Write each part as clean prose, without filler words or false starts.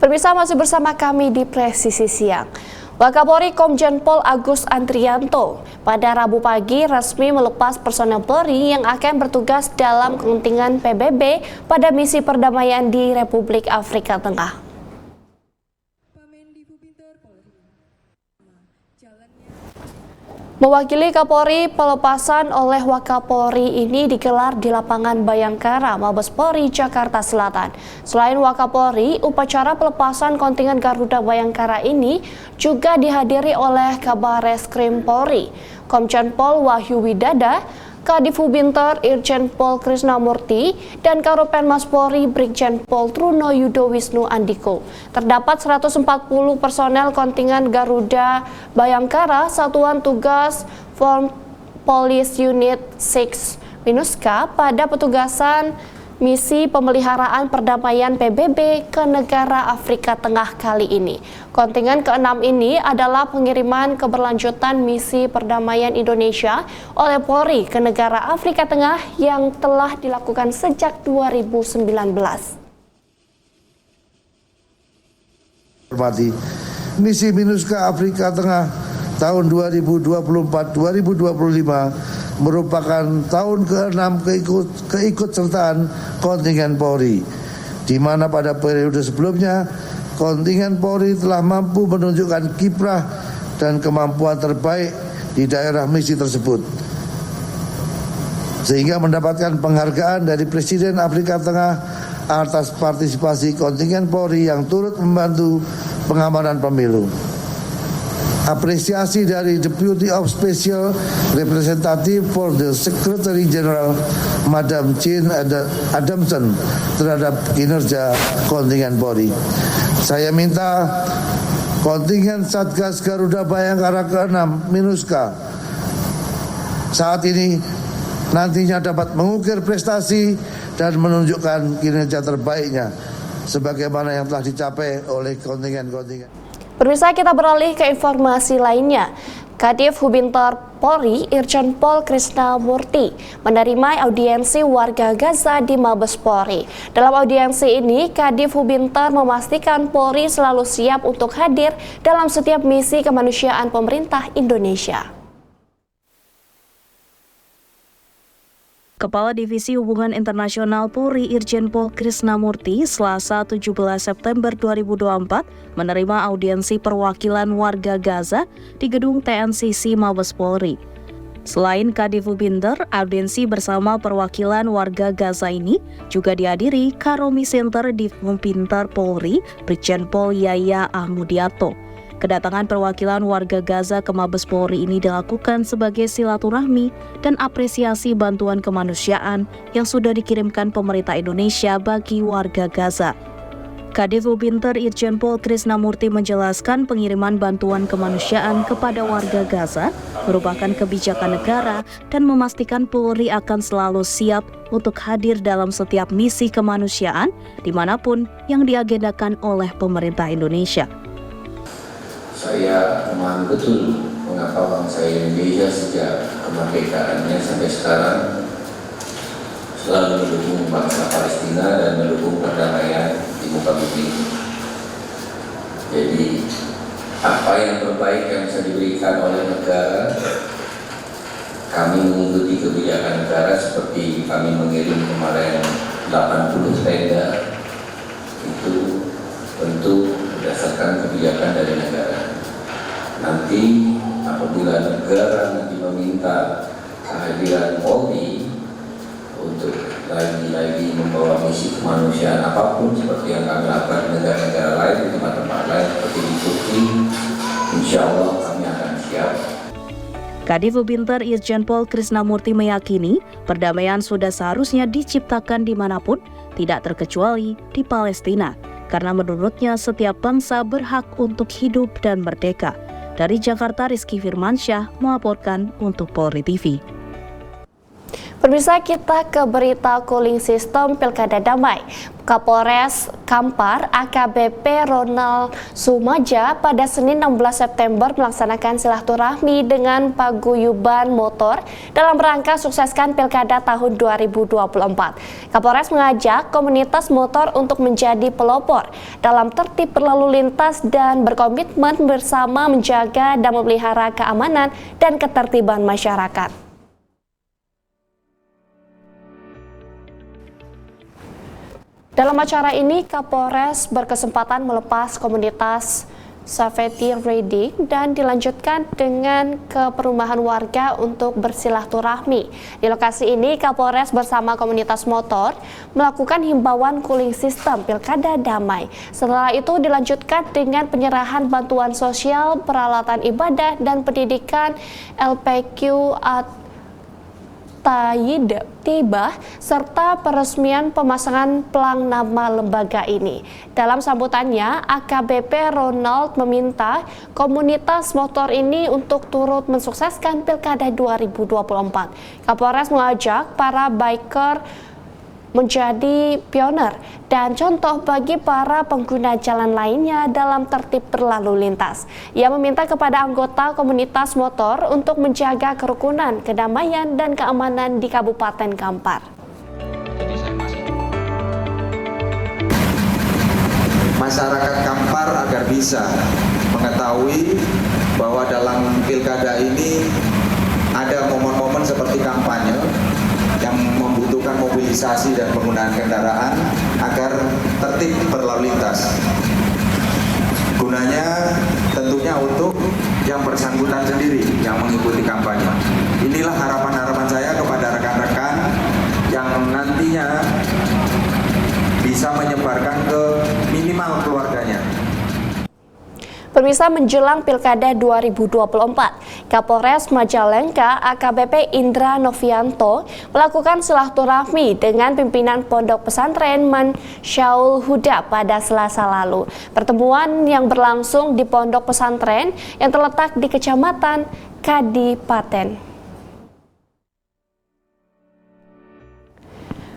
Pemirsa, masih bersama kami di Presisi Siang. Wakapolri Komjen Pol Agus Andrianto pada Rabu pagi resmi melepas personel Polri yang akan bertugas dalam kepentingan PBB pada misi perdamaian di Republik Afrika Tengah. Mewakili Kapolri, pelepasan oleh Wakapolri ini digelar di lapangan Bayangkara, Mabes Polri, Jakarta Selatan. Selain Wakapolri, upacara pelepasan kontingen Garuda Bayangkara ini juga dihadiri oleh Kabareskrim Polri, Komjen Pol Wahyu Widada, Kadif Hubinter Irjen Pol Krisnamurti, dan Karopenmas Polri Brigjen Pol Truno Yudo Wisnu Andiko. Terdapat 140 personel kontingen Garuda Bayangkara, Satuan Tugas Form Police Unit 6 Minuska pada petugasan misi pemeliharaan perdamaian PBB ke negara Afrika Tengah kali ini. Kontingen ke-6 ini adalah pengiriman keberlanjutan misi perdamaian Indonesia oleh Polri ke negara Afrika Tengah yang telah dilakukan sejak 2019. Misi Minuska Afrika Tengah tahun 2024-2025 merupakan tahun ke-6 keikutsertaan kontingen Polri, di mana pada periode sebelumnya kontingen Polri telah mampu menunjukkan kiprah dan kemampuan terbaik di daerah misi tersebut, sehingga mendapatkan penghargaan dari Presiden Afrika Tengah atas partisipasi kontingen Polri yang turut membantu pengamanan pemilu. Apresiasi dari Deputy of Special Representative for the Secretary General Madam Jean Adamson terhadap kinerja kontingen Polri. Saya minta kontingen Satgas Garuda Bayangkara ke-6 Minuska saat ini nantinya dapat mengukir prestasi dan menunjukkan kinerja terbaiknya sebagaimana yang telah dicapai oleh kontingen-kontingen. Pemirsa, kita beralih ke informasi lainnya. Kadif Hubinter Polri Irjen Pol Krisnamurti menerima audiensi warga Gaza di Mabes Polri. Dalam audiensi ini, Kadif Hubinter memastikan Polri selalu siap untuk hadir dalam setiap misi kemanusiaan pemerintah Indonesia. Kepala Divisi Hubungan Internasional Polri Irjen Pol Krisnamurti Selasa 17 September 2024 menerima audiensi perwakilan warga Gaza di gedung TNCC Mabes Polri. Selain Kadif Hubinter, audiensi bersama perwakilan warga Gaza ini juga dihadiri Karomi Center Divhubinter Polri Brigjen Pol Yaya Ahmudiato. Kedatangan perwakilan warga Gaza ke Mabes Polri ini dilakukan sebagai silaturahmi dan apresiasi bantuan kemanusiaan yang sudah dikirimkan pemerintah Indonesia bagi warga Gaza. Kadif Hubinter Irjen Pol Krisnamurti menjelaskan pengiriman bantuan kemanusiaan kepada warga Gaza merupakan kebijakan negara dan memastikan Polri akan selalu siap untuk hadir dalam setiap misi kemanusiaan dimanapun yang diagendakan oleh pemerintah Indonesia. Saya memahami betul mengapa bangsa Indonesia sejak kemerdekaannya sampai sekarang selalu mendukung bangsa Palestina dan mendukung perdamaian di muka bumi. Jadi apa yang terbaik yang bisa diberikan oleh negara, kami mengikuti kebijakan negara seperti kami mengirim kemarin 80 tenda, itu tentu berdasarkan kebijakan dari negara. Nanti apabila negara meminta kehadiran Polri untuk lagi-lagi membawa misi kemanusiaan apapun seperti yang kami lakukan di negara-negara lain, di tempat-tempat lain seperti di Turki, insya Allah kami akan siap. Kadif Hubinter Irjen Pol Krisnamurti meyakini perdamaian sudah seharusnya diciptakan dimanapun, tidak terkecuali di Palestina, karena menurutnya setiap bangsa berhak untuk hidup dan merdeka. Dari Jakarta, Rizky Firmansyah melaporkan untuk Polri TV. Pemirsa, kita ke berita cooling sistem Pilkada Damai. Kapolres Kampar AKBP Ronald Sumaja pada Senin 16 September melaksanakan silaturahmi dengan paguyuban motor dalam rangka sukseskan Pilkada tahun 2024. Kapolres mengajak komunitas motor untuk menjadi pelopor dalam tertib berlalu lintas dan berkomitmen bersama menjaga dan memelihara keamanan dan ketertiban masyarakat. Dalam acara ini, Kapolres berkesempatan melepas komunitas safety riding dan dilanjutkan dengan ke perumahan warga untuk bersilaturahmi. Di lokasi ini, Kapolres bersama komunitas motor melakukan himbauan cooling system Pilkada Damai. Setelah itu dilanjutkan dengan penyerahan bantuan sosial, peralatan ibadah, dan pendidikan LPQ tiba serta peresmian pemasangan pelang nama lembaga ini. Dalam sambutannya, AKBP Ronald meminta komunitas motor ini untuk turut mensukseskan Pilkada 2024. Kapolres mengajak para biker menjadi pioner dan contoh bagi para pengguna jalan lainnya dalam tertib berlalu lintas. Ia meminta kepada anggota komunitas motor untuk menjaga kerukunan, kedamaian, dan keamanan di Kabupaten Kampar. Masyarakat Kampar agar bisa mengetahui bahwa dalam pilkada ini ada momen-momen seperti kampanye yang membutuhkan mobilisasi dan penggunaan kendaraan agar tertib berlalu lintas. Gunanya tentunya untuk yang bersangkutan sendiri yang mengikuti kampanye. Inilah harapan-harapan saya kepada rekan-rekan yang nantinya bisa menyebarkan ke minimal keluarganya. Pemirsa, menjelang Pilkada 2024, Kapolres Majalengka AKBP Indra Novianto melakukan silaturahmi dengan pimpinan Pondok Pesantren Mansyaul Huda pada Selasa lalu. Pertemuan yang berlangsung di Pondok Pesantren yang terletak di Kecamatan Kadipaten.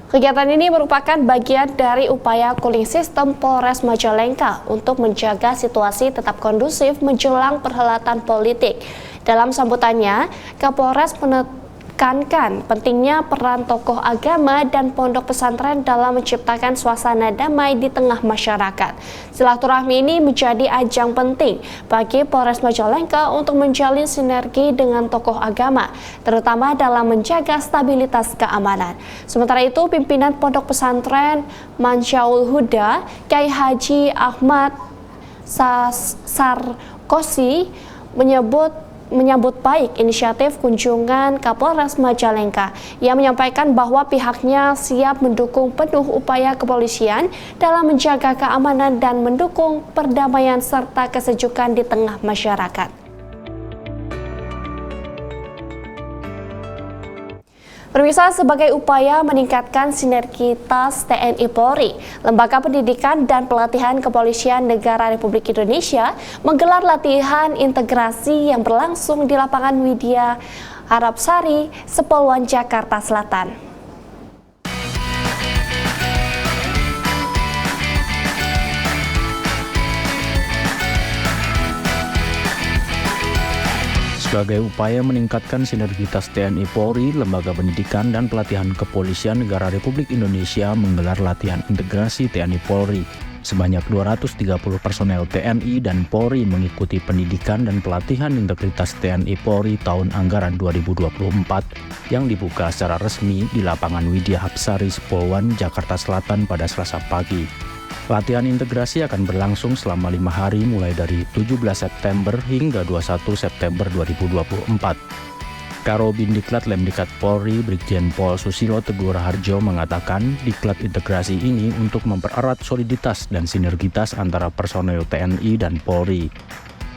Kegiatan ini merupakan bagian dari upaya cooling system Polres Majalengka untuk menjaga situasi tetap kondusif menjelang perhelatan politik. Dalam sambutannya, Kapolres menekankan pentingnya peran tokoh agama dan pondok pesantren dalam menciptakan suasana damai di tengah masyarakat. Silaturahmi ini menjadi ajang penting bagi Polres Majalengka untuk menjalin sinergi dengan tokoh agama, terutama dalam menjaga stabilitas keamanan. Sementara itu, pimpinan Pondok Pesantren Mansyaul Huda, Kyai Haji Ahmad Sarkosi menyambut baik inisiatif kunjungan Kapolres Majalengka. Ia menyampaikan bahwa pihaknya siap mendukung penuh upaya kepolisian dalam menjaga keamanan dan mendukung perdamaian serta kesejukan di tengah masyarakat. Pemirsa, sebagai upaya meningkatkan sinergitas TNI Polri, Lembaga Pendidikan dan Pelatihan Kepolisian Negara Republik Indonesia menggelar latihan integrasi yang berlangsung di lapangan Widya Harapsari, Sepolwan, Jakarta Selatan. Sebagai upaya meningkatkan sinergitas TNI Polri, Lembaga Pendidikan dan Pelatihan Kepolisian Negara Republik Indonesia menggelar latihan integrasi TNI Polri. Sebanyak 230 personel TNI dan Polri mengikuti pendidikan dan pelatihan integritas TNI Polri tahun anggaran 2024 yang dibuka secara resmi di lapangan Widya Harapsari, Sepolwan, Jakarta Selatan pada Selasa pagi. Latihan integrasi akan berlangsung selama 5 hari mulai dari 17 September hingga 21 September 2024. Karobindiklat Lemdiklat Polri Brigjen Pol Susilo Teguh Raharjo mengatakan diklat integrasi ini untuk mempererat soliditas dan sinergitas antara personel TNI dan Polri.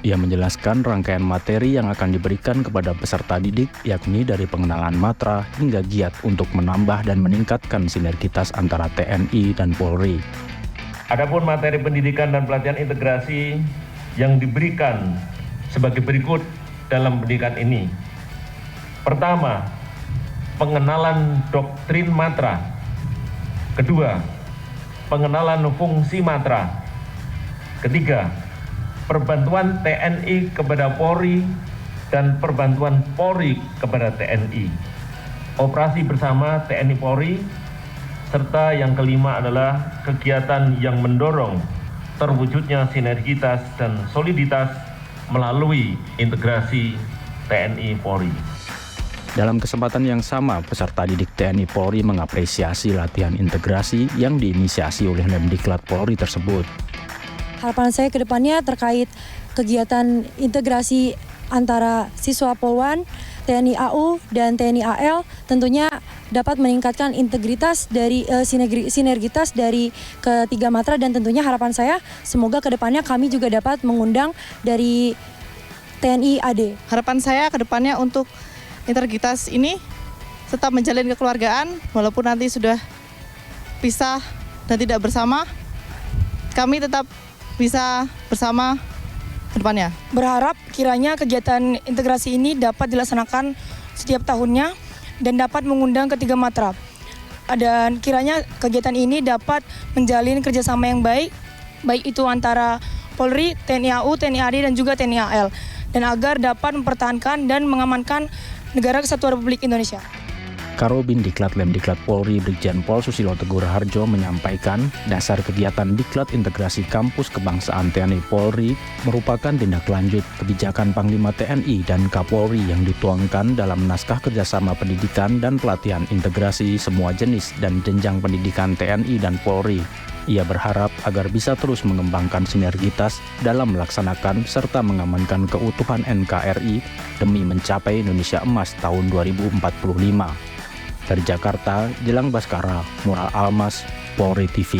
Ia menjelaskan rangkaian materi yang akan diberikan kepada peserta didik yakni dari pengenalan matra hingga giat untuk menambah dan meningkatkan sinergitas antara TNI dan Polri. Adapun materi pendidikan dan pelatihan integrasi yang diberikan sebagai berikut dalam pendidikan ini. Pertama, pengenalan doktrin matra. Kedua, pengenalan fungsi matra. Ketiga, perbantuan TNI kepada Polri dan perbantuan Polri kepada TNI. Operasi bersama TNI Polri, serta yang kelima adalah kegiatan yang mendorong terwujudnya sinergitas dan soliditas melalui integrasi TNI Polri. Dalam kesempatan yang sama, peserta didik TNI Polri mengapresiasi latihan integrasi yang diinisiasi oleh Lemdiklat Polri tersebut. Harapan saya ke depannya terkait kegiatan integrasi antara siswa Polwan, TNI AU, dan TNI AL tentunya dapat meningkatkan integritas dari sinergitas dari ketiga matra, dan tentunya harapan saya semoga ke depannya kami juga dapat mengundang dari TNI AD. Harapan saya ke depannya untuk integritas ini tetap menjalin kekeluargaan walaupun nanti sudah pisah dan tidak bersama, kami tetap bisa bersama ke depannya. Berharap kiranya kegiatan integrasi ini dapat dilaksanakan setiap tahunnya dan dapat mengundang ketiga matra. Dan kiranya kegiatan ini dapat menjalin kerjasama yang baik itu antara Polri, TNI AU, TNI AD, dan juga TNI AL, dan agar dapat mempertahankan dan mengamankan Negara Kesatuan Republik Indonesia. Karobin Diklat Lemdiklat Polri Brigjen Pol Susilo Teguh Raharjo menyampaikan dasar kegiatan Diklat Integrasi Kampus Kebangsaan TNI Polri merupakan tindak lanjut kebijakan Panglima TNI dan Kapolri yang dituangkan dalam naskah kerjasama pendidikan dan pelatihan integrasi semua jenis dan jenjang pendidikan TNI dan Polri. Ia berharap agar bisa terus mengembangkan sinergitas dalam melaksanakan serta mengamankan keutuhan NKRI demi mencapai Indonesia Emas tahun 2045. Dari Jakarta, Jelang Baskara, Mural Almas, Polri TV.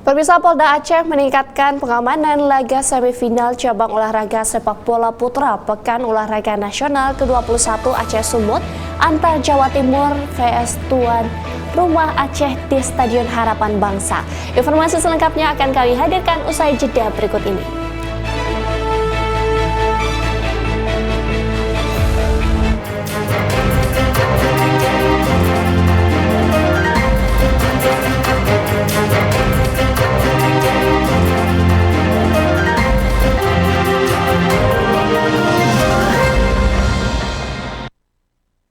Pemirsa, Polda Aceh meningkatkan pengamanan laga semifinal cabang olahraga sepak bola putra Pekan Olahraga Nasional ke-21 Aceh Sumut antar Jawa Timur vs tuan rumah Aceh di Stadion Harapan Bangsa. Informasi selengkapnya akan kami hadirkan usai jeda berikut ini.